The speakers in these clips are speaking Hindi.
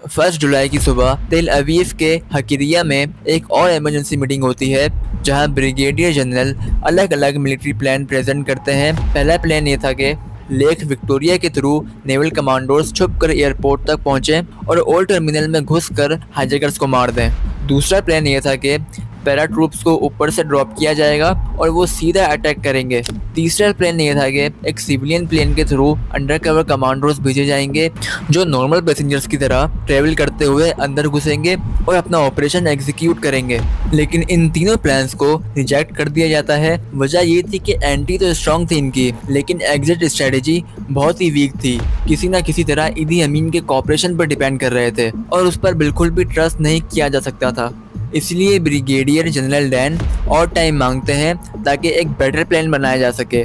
1 जुलाई की सुबह तेल अवीव के हकीरिया में एक और इमरजेंसी मीटिंग होती है जहां ब्रिगेडियर जनरल अलग अलग मिलिट्री प्लान प्रेजेंट करते हैं। पहला प्लान ये था कि लेक विक्टोरिया के थ्रू नेवल कमांडोज छुपकर एयरपोर्ट तक पहुंचें और ओल्ड टर्मिनल में घुसकर हाईजैकर्स को मार दें। दूसरा प्लान ये था कि पैरा ट्रूप्स को ऊपर से ड्रॉप किया जाएगा और वो सीधा अटैक करेंगे। तीसरा प्लान ये था कि एक सिविलियन प्लेन के थ्रू अंडरकवर कमांडोज भेजे जाएंगे जो नॉर्मल पैसेंजर्स की तरह ट्रेवल करते हुए अंदर घुसेंगे और अपना ऑपरेशन एग्जीक्यूट करेंगे। लेकिन इन तीनों प्लान्स को रिजेक्ट कर दिया जाता है। वजह ये थी कि एंटी तो स्ट्रॉन्ग थी इनकी, लेकिन एग्जिट स्ट्रेटेजी बहुत ही वीक थी। किसी ना किसी तरह ईदी अमीन के कॉपरेशन पर डिपेंड कर रहे थे और उस पर बिल्कुल भी ट्रस्ट नहीं किया जा सकता था। इसलिए ब्रिगेडियर जनरल डैन और टाइम मांगते हैं ताकि एक बेटर प्लान बनाया जा सके।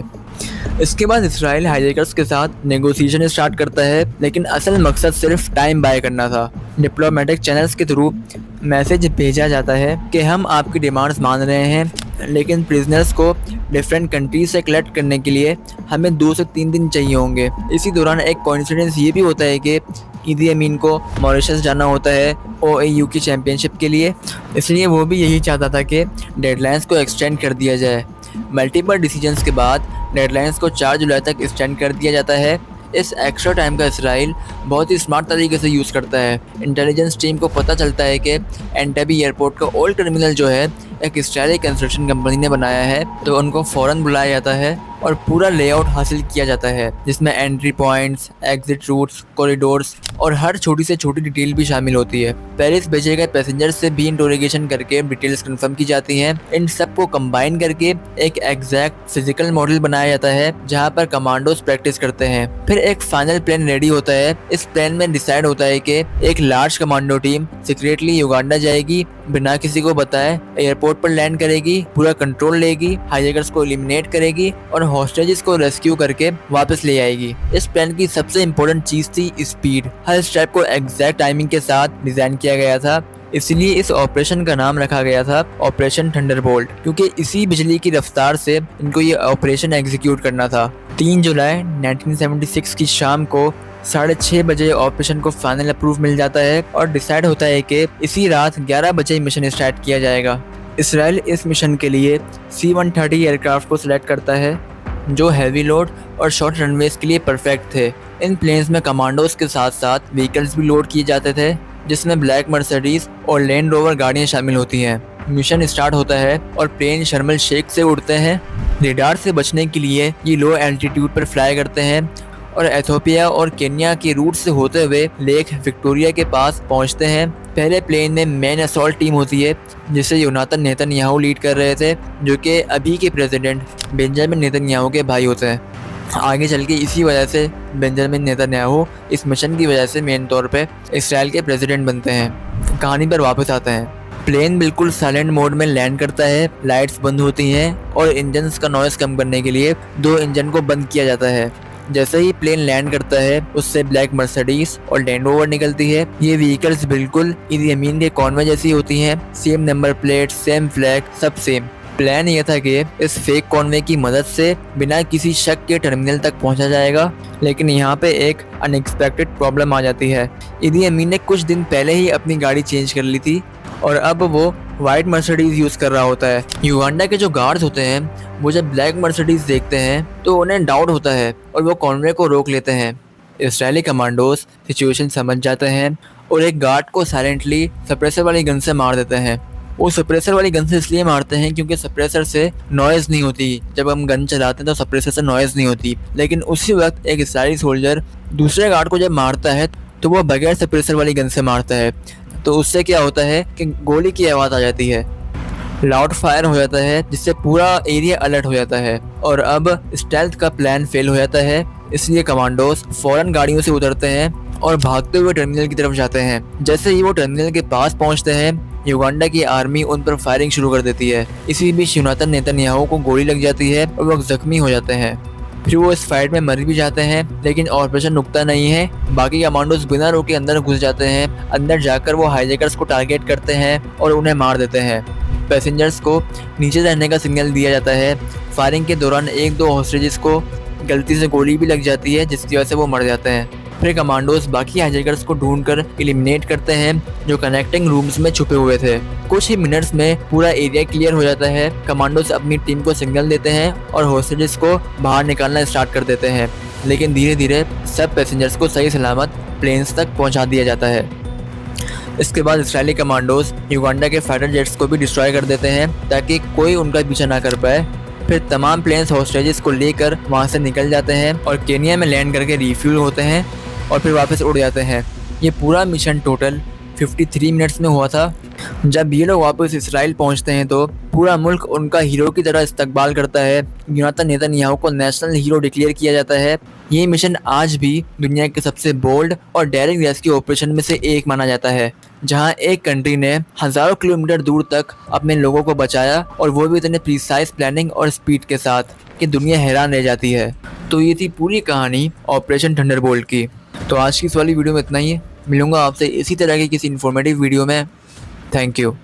इसके बाद इसराइल हाईजैकर्स के साथ नेगोशिएशन स्टार्ट करता है, लेकिन असल मकसद सिर्फ टाइम बाय करना था। डिप्लोमेटिक चैनल्स के थ्रू मैसेज भेजा जाता है कि हम आपकी डिमांड्स मान रहे हैं, लेकिन प्रिजनर्स को डिफरेंट कंट्रीज से कलेक्ट करने के लिए हमें 2 से 3 दिन चाहिए होंगे। इसी दौरान एक कोइंसिडेंस ये भी होता है कि ईदी अमीन को मॉरिशस जाना होता है OAU की चैम्पियनशिप के लिए, इसलिए वो भी यही चाहता था कि डेडलाइंस को एक्सटेंड कर दिया जाए। मल्टीपल डिसीजंस के बाद डेडलाइंस को 4 जुलाई तक एक्सटेंड कर दिया जाता है। इस एक्स्ट्रा टाइम का इसराइल बहुत ही स्मार्ट तरीके से यूज़ करता है। इंटेलिजेंस टीम को पता चलता है कि एंटेबी एयरपोर्ट का ओल्ड टर्मिनल जो है एक इसराइली कंस्ट्रक्शन कंपनी ने बनाया है, तो उनको फ़ौरन बुलाया जाता है और पूरा लेआउट हासिल किया जाता है, जिसमें entry points, exit routes, corridors और हर छोटी से छोटी डिटेल भी शामिल होती है। पेरिस भेजे गए पैसेंजर्स से भी इंटरोगेशन करके डिटेल्स कंफर्म की जाती हैं। इन सब को कंबाइन करके एक एग्जैक्ट फिजिकल मॉडल बनाया जाता है जहां पर कमांडोज प्रैक्टिस करते हैं। फिर एक फाइनल प्लान रेडी होता है। इस प्लान में डिसाइड होता है कि एक large commando team secretly Uganda जाएगी, बिना किसी को बताए एयरपोर्ट पर लैंड करेगी, पूरा कंट्रोल लेगी, हाईजैकर्स को एलिमिनेट करेगी और हॉस्टेजेस को रेस्क्यू करके वापस ले आएगी। इस प्लान की सबसे इम्पोर्टेंट चीज थी स्पीड। हर स्टेप को एग्जैक्ट टाइमिंग के साथ डिजाइन किया गया था, इसलिए इस ऑपरेशन का नाम रखा गया था ऑपरेशन थंडरबोल्ट, क्योंकि इसी बिजली की रफ्तार से इनको ये ऑपरेशन एग्जीक्यूट करना था। 3 जुलाई 1976 की शाम को 6:30 बजे ऑपरेशन को फाइनल अप्रूव मिल जाता है और डिसाइड होता है कि इसी रात 11 बजे मिशन स्टार्ट किया जाएगा। इसराइल इस मिशन के लिए C-130 एयरक्राफ्ट को सिलेक्ट करता है जो हैवी लोड और शॉर्ट रनवेज के लिए परफेक्ट थे। इन प्लेन्स में कमांडोज के साथ साथ व्हीकल्स भी लोड किए जाते थे, जिसमें ब्लैक मर्सिडीज और लैंड रोवर गाड़ियाँ शामिल होती हैं। मिशन स्टार्ट होता है और प्लेन शर्म एल शेख से उड़ते हैं। रेडार से बचने के लिए ये लो एल्टीट्यूड पर फ्लाई करते हैं और एथियोपिया और केन्या के रूट से होते हुए लेक विक्टोरिया के पास पहुंचते हैं। पहले प्लेन में मेन असॉल्ट टीम होती है जिसे योनाथन नेतन्याहू लीड कर रहे थे, जो कि अभी के प्रेसिडेंट बेंजामिन नेतन्याहू के भाई होते हैं। आगे चल के इसी वजह से बेंजामिन नेतन्याहू इस मिशन की वजह से मेन तौर पे इसराइल के प्रेसिडेंट बनते हैं। कहानी पर वापस आते हैं। प्लेन बिल्कुल साइलेंट मोड में लैंड करता है, लाइट्स बंद होती हैं और इंजन्स का नॉइस कम करने के लिए 2 इंजन को बंद किया जाता है। जैसे ही प्लेन लैंड करता है उससे ब्लैक मर्सिडीज और लैंड रोवर निकलती है। ये व्हीकल्स बिल्कुल ईदी अमीन के कॉन्वे जैसी होती हैं, same number plate, same flag, सब सेम। प्लान ये था कि इस फेक कॉन्वे की मदद से बिना किसी शक के टर्मिनल तक पहुंचा जाएगा, लेकिन यहाँ पे एक अनएक्सपेक्टेड प्रॉब्लम आ जाती है। ईदी अमीन ने कुछ दिन पहले ही अपनी गाड़ी चेंज कर ली थी और अब वो वाइट मर्सिडीज यूज़ कर रहा होता है। युगांडा के जो गार्ड्स होते हैं वो जब ब्लैक मर्सिडीज देखते हैं तो उन्हें डाउट होता है और वो कॉन्वे को रोक लेते हैं। इसराइली कमांडोज सिचुएशन समझ जाते हैं और एक गार्ड को साइलेंटली सप्रेसर वाली गन से मार देते हैं। वो सप्रेसर वाली गन से इसलिए मारते हैं क्योंकि सप्रेसर से नॉइज़ नहीं होती। जब हम गन चलाते हैं तो सप्रेसर से नॉइज़ नहीं होती, लेकिन उसी वक्त एक इसराइली सोल्जर दूसरे गार्ड को जब मारता है तो वो बगैर सप्रेसर वाली गन से मारता है, तो उससे क्या होता है कि गोली की आवाज़ आ जाती है, लाउड फायर हो जाता है, जिससे पूरा एरिया अलर्ट हो जाता है और अब स्टेल्थ का प्लान फेल हो जाता है। इसलिए कमांडोज फौरन गाड़ियों से उतरते हैं और भागते हुए टर्मिनल की तरफ जाते हैं। जैसे ही वो टर्मिनल के पास पहुंचते हैं युगांडा की आर्मी उन पर फायरिंग शुरू कर देती है। इसी बीच योनाथन नेतन्याहू को गोली लग जाती है और वो जख्मी हो जाते हैं। फिर वो इस फाइट में मर भी जाते हैं, लेकिन ऑपरेशन रुकता नहीं है। बाकी कमांडोज बिना रोके अंदर घुस जाते हैं। अंदर जाकर वो हाईजैकर्स को टारगेट करते हैं और उन्हें मार देते हैं। पैसेंजर्स को नीचे रहने का सिग्नल दिया जाता है। फायरिंग के दौरान 1-2 हॉस्टेजेस को गलती से गोली भी लग जाती है, जिसकी वजह से वो मर जाते हैं। फिर कमांडोज बाकी हाईजैकर्स को ढूंढकर एलिमिनेट करते हैं जो कनेक्टिंग रूम्स में छुपे हुए थे। कुछ ही मिनट्स में पूरा एरिया क्लियर हो जाता है। कमांडोज अपनी टीम को सिग्नल देते हैं और होस्टेजेस को बाहर निकालना स्टार्ट कर देते हैं, लेकिन धीरे धीरे सब पैसेंजर्स को सही सलामत प्लेन्स तक पहुंचा दिया जाता है। इसके बाद इजरायली कमांडोज युगांडा के फाइटर जेट्स को भी डिस्ट्रॉय कर देते हैं ताकि कोई उनका पीछा ना कर पाए। फिर तमाम प्लेन्स होस्टेजेस को लेकर वहां से निकल जाते हैं और केनिया में लैंड करके रिफ्यूल होते हैं और फिर वापस उड़ जाते हैं। ये पूरा मिशन टोटल 53 मिनट्स में हुआ था। जब ये लोग वापस इसराइल पहुंचते हैं तो पूरा मुल्क उनका हीरो की तरह इस्तकबाल करता है। योनातान नेतन्याहू को नेशनल हीरो डिक्लेयर किया जाता है। ये मिशन आज भी दुनिया के सबसे बोल्ड और डेयरिंग रेस्क्यू ऑपरेशन में से एक माना जाता है, जहां एक कंट्री ने हज़ारों किलोमीटर दूर तक अपने लोगों को बचाया और वो भी इतने प्रिसाइज प्लानिंग और स्पीड के साथ कि दुनिया हैरान रह जाती है। तो ये थी पूरी कहानी ऑपरेशन थंडरबोल्ट की। तो आज की इस वाली वीडियो में इतना ही है। मिलूंगा आपसे इसी तरह की किसी इन्फॉर्मेटिव वीडियो में। Thank you.